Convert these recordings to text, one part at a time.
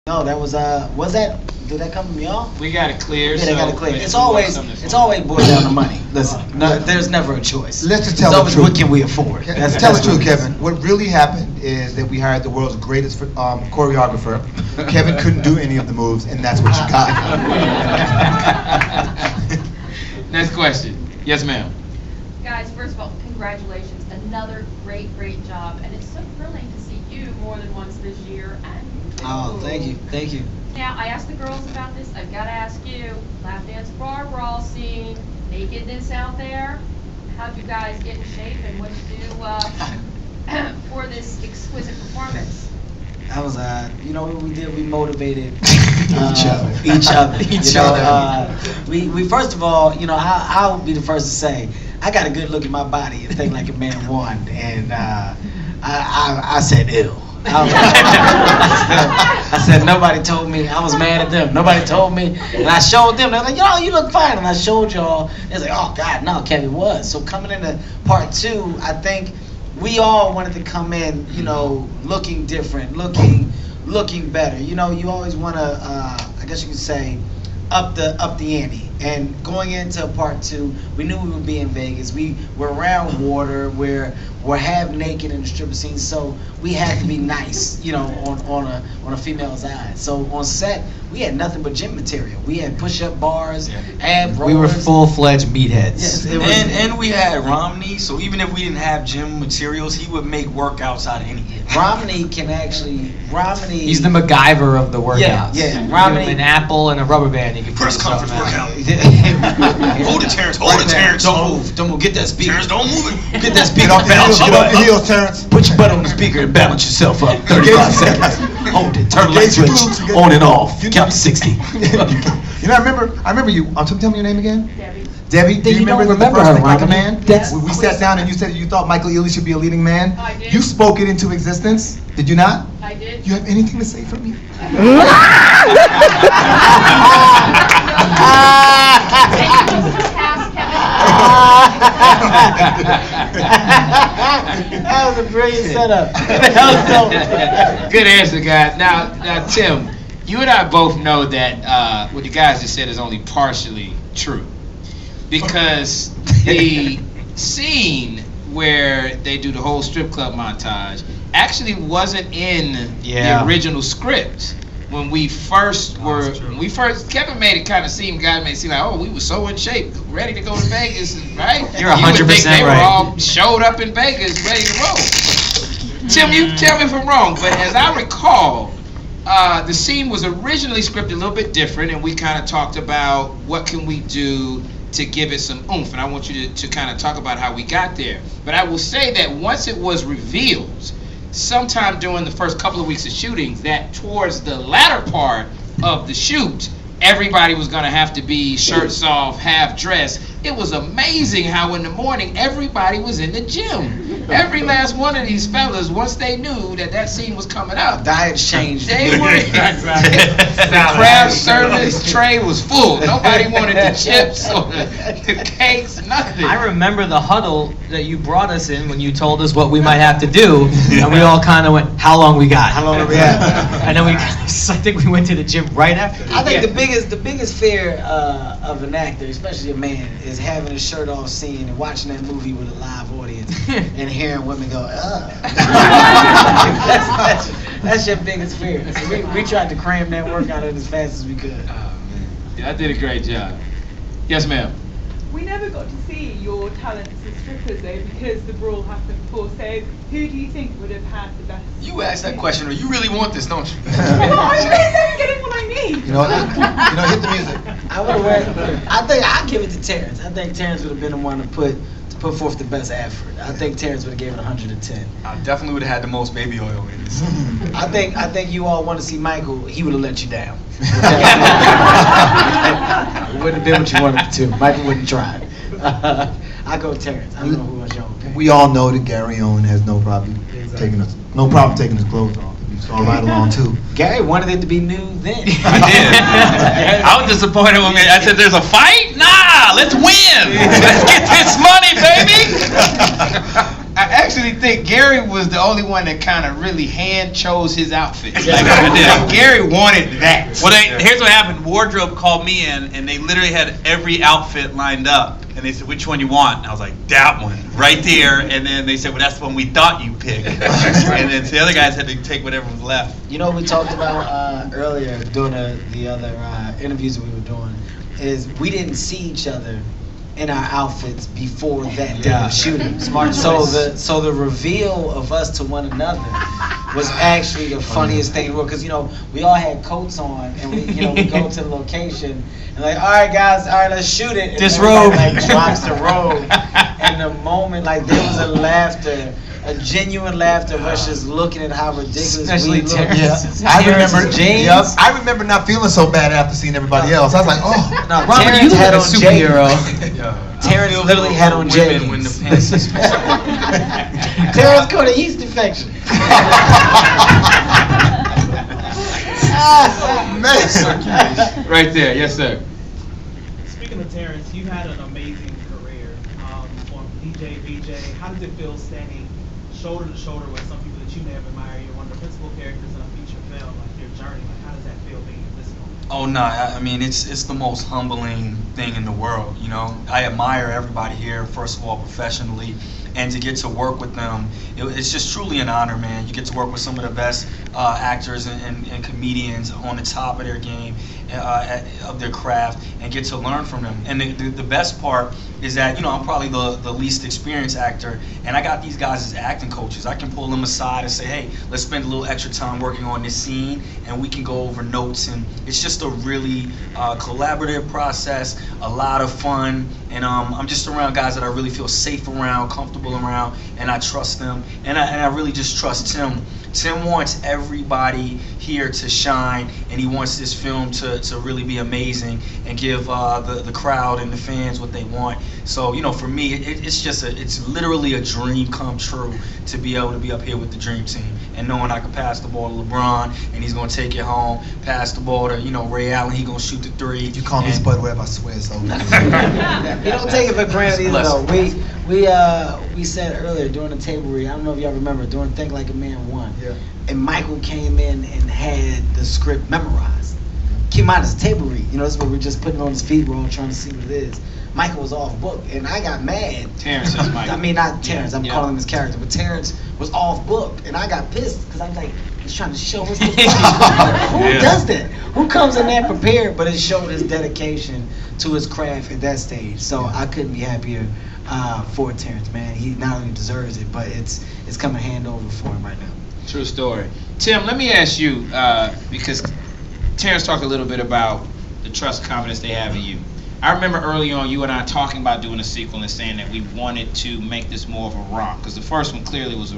No, that was did that come from y'all? We got it clear. Yeah, they got it clear. It's always boiled down to money. Listen, there's never a choice. Let's just tell the truth. What can we afford? Tell the truth, Kevin. What really happened is that we hired the world's greatest choreographer. Kevin couldn't do any of the moves, and that's what you got. Next question. Yes, ma'am. Guys, first of all, congratulations. Another great job. And it's so thrilling to see you more than once this year. And Oh, thank you. Now, I asked the girls about this. I've got to ask you. Lap dance bar, we're all seeing nakedness out there. How'd you guys get in shape and what did you do for this exquisite performance? That was you know what we did? We motivated each other. We first of all, you know, I'll be the first to say I got a good look at my body and think like a man won, and I said ew. I said nobody told me. I was mad at them. Nobody told me, and I showed them. They're like, yo, you look fine, and I showed y'all. It's like, oh God, no, Kevin was. So coming into part 2, I think we all wanted to come in, you know, looking different, looking better. You know, you always want to, I guess you could say, up the ante. And going into part 2, we knew we would be in Vegas. We were around water, we're half naked in the stripper scene, so we had to be nice, you know, on a female's eyes. So on set, we had nothing but gym material. We had push-up bars, ab rollers. We were full-fledged meatheads. Yes, and we had Romany, so even if we didn't have gym materials, he would make workouts out of anything. Romany. He's the MacGyver of the workouts. Yeah. Romany, an apple and a rubber band. You can Press conference workout. Hold it, Terrence. Don't move. Get that speaker. Terrence, don't move it. Get that speaker. Get off the heels, Terrence. Put your butt on the speaker and balance yourself up. 35 seconds. Hold it. Turn the light switch on and off. Count to 60. You know, I remember you. Tell me your name again. Debbie. Do you remember the remember first her, thing, like a Romany? man? We sat down and you said you thought Michael Ealy should be a leading man. I did. You spoke it into existence. Did you not? I did. You have anything to say for me? That was a brilliant setup. Good answer, guys. Now, Tim, you and I both know that what you guys just said is only partially true, because the scene where they do the whole strip club montage actually wasn't in the original script. When we first Kevin made it kind of seem, guys made it seem like, oh, we were so in shape, ready to go to Vegas, right? You're 100% right. They were right. all showed up in Vegas, ready to roll. Tim, you tell me if I'm wrong, but as I recall, the scene was originally scripted a little bit different, and we kind of talked about what can we do to give it some oomph, and I want you to kind of talk about how we got there. But I will say that once it was revealed, sometime during the first couple of weeks of shooting, that towards the latter part of the shoot, everybody was going to have to be shirts off, half dressed. It was amazing how in the morning everybody was in the gym. Every last one of these fellas, once they knew that scene was coming up, Diets changed. they were the craft service tray was full. Nobody wanted the chips or the cakes, nothing. I remember the huddle that you brought us in when you told us what we might have to do, and we all kind of went, how long we got? How long do we have? And then I think we went to the gym right after. I think the biggest fear of an actor, especially a man, is having a shirt off scene and watching that movie with a live audience and hearing women go, that's your biggest fear. So we tried to cram that workout in as fast as we could. Yeah, I did a great job. Yes, ma'am. We never got to see your talents as strippers though, because the brawl happened before. So who do you think would have had the best? You asked that question, or you really want this, don't you? Well, I'm really getting what I need. You know, hit the music. I think I'd give it to Terrence. I think Terrence would have been the one to put forth the best effort. I think Terrence would have given it 110. I definitely would have had the most baby oil in this. I think you all want to see Michael. He would have let you down. It wouldn't have been what you wanted to. Michael wouldn't try. I go Terrence. I don't know who else y'all pick. We all know that Gary Owen has no problem taking his clothes off. It's all right along too. Gary wanted it to be new then. I did. I was disappointed with me. I said, "There's a fight? Nah, let's win. Let's get this money, baby." I actually think Gary was the only one that kind of really hand chose his outfit. Like, Gary wanted that. Well, here's what happened. Wardrobe called me in, and they literally had every outfit lined up. And they said, which one you want? And I was like, that one, right there. And then they said, well, that's the one we thought you picked. And then the other guys had to take whatever was left. You know what we talked about earlier during the other interviews we were doing is we didn't see each other in our outfits before that day of shooting. Smart So choice. the reveal of us to one another was actually the funniest thing in the world, because we all had coats on, and we go to the location and like, all right guys, all right, let's shoot it. And Disrobe. everybody, like, drops the robe, and the moment, like, there was a laughter, a genuine laughter of us just looking at how ridiculous Especially we look. Terrence. Yeah, I Terrence remember. and James. Yep, I remember not feeling so bad after seeing everybody else. I was like, oh. No, Robin, Terrence you look had like a on superhero. Terrence I feel literally for had on women when the Jenkins. pants is Terrence caught a yeast infection. Man. Right there, yes sir. Speaking of Terrence, you had an amazing career on DJ, VJ. How does it feel standing shoulder to shoulder with some people that you may have admired? You're one of the principal characters in a feature film, like your journey. Like, how does that feel being in this moment? Oh no, I mean it's the most humbling thing in the world. I admire everybody here, first of all, professionally, and to get to work with them, it's just truly an honor, man. You get to work with some of the best actors and comedians on the top of their game, of their craft, and get to learn from them. And the best part is that I'm probably the least experienced actor, and I got these guys as acting coaches. I can pull them aside and say, hey, let's spend a little extra time working on this scene, and we can go over notes. And it's just a really collaborative process, a lot of fun, and I'm just around guys that I really feel safe around, comfortable around, and I trust them, and I really just trust Tim. Tim wants everybody here to shine, and he wants this film to really be amazing and give the crowd and the fans what they want. So for me, it's literally a dream come true to be able to be up here with the dream team, and knowing I can pass the ball to LeBron and he's gonna take it home, pass the ball to Ray Allen, he gonna shoot the three. If you call me Spud Webb, I swear it's over. We don't take it for granted either, though. We said earlier during the table read, I don't know if y'all remember, during Think Like a Man 1, Yeah. and Michael came in and had the script memorized. Keep in mind, it's a table read. This is what we're just putting on his feed. We're all trying to see what it is. Michael was off book, and I got mad. Terrence is Michael. I mean, not Terrence. I'm Yeah. calling him his character, but Terrence was off book, and I got pissed because I'm like, he's trying to show us. Who does that? Who comes in there prepared? But it showed his dedication to his craft at that stage. So I couldn't be happier for Terrence, man. He not only deserves it, but it's coming hand over for him right now. True story. Tim, let me ask you, because Terrence talked a little bit about the trust and confidence they have in you. I remember early on you and I talking about doing a sequel and saying that we wanted to make this more of a romp, because the first one clearly was a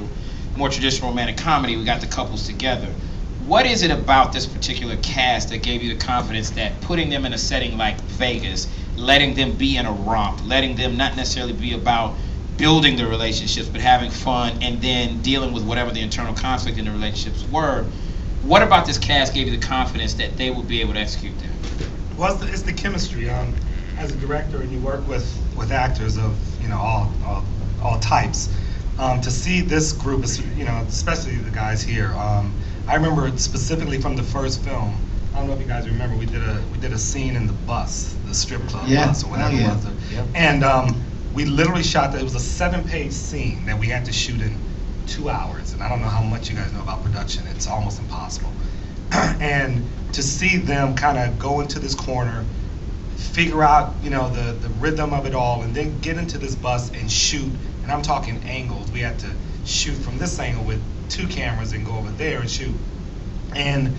more traditional romantic comedy. We got the couples together. What is it about this particular cast that gave you the confidence that putting them in a setting like Vegas, letting them be in a romp, letting them not necessarily be about building the relationships, but having fun and then dealing with whatever the internal conflict in the relationships were? What about this cast gave you the confidence that they would be able to execute that? Well, it's the chemistry. As a director, and you work with actors of all types. To see this group, especially the guys here. I remember specifically from the first film. I don't know if you guys remember. We did a scene in the bus, the strip club bus or whatever it was. Yep. And we literally shot that. It was a 7-page scene that we had to shoot in 2 hours. And I don't know how much you guys know about production. It's almost impossible. And to see them kind of go into this corner, figure out the rhythm of it all, and then get into this bus and shoot. And I'm talking angles. We had to shoot from this angle with 2 cameras and go over there and shoot. And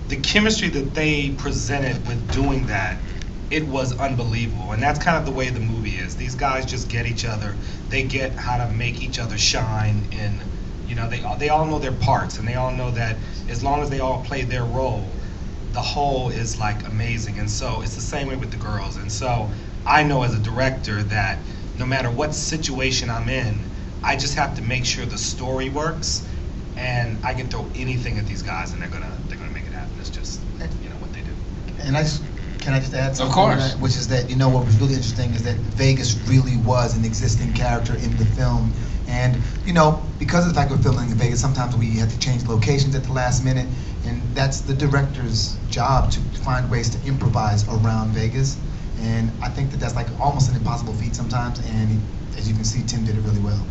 the chemistry that they presented with doing that, it was unbelievable. And that's kind of the way the movie is. These guys just get each other. They get how to make each other shine. And they all know their parts, and they all know that as long as they all play their role, the whole is like amazing. And so it's the same way with the girls. And so I know as a director that no matter what situation I'm in, I just have to make sure the story works, and I can throw anything at these guys and they're gonna make it happen. It's just what they do. And I Can I just add something? Of course. To that? Which is that, you know, what was really interesting is that Vegas really was an existing character in the film. And, you know, because of the fact we're filming in Vegas, sometimes we had to change locations at the last minute. And that's the director's job, to find ways to improvise around Vegas. And I think that that's like almost an impossible feat sometimes. And as you can see, Tim did it really well.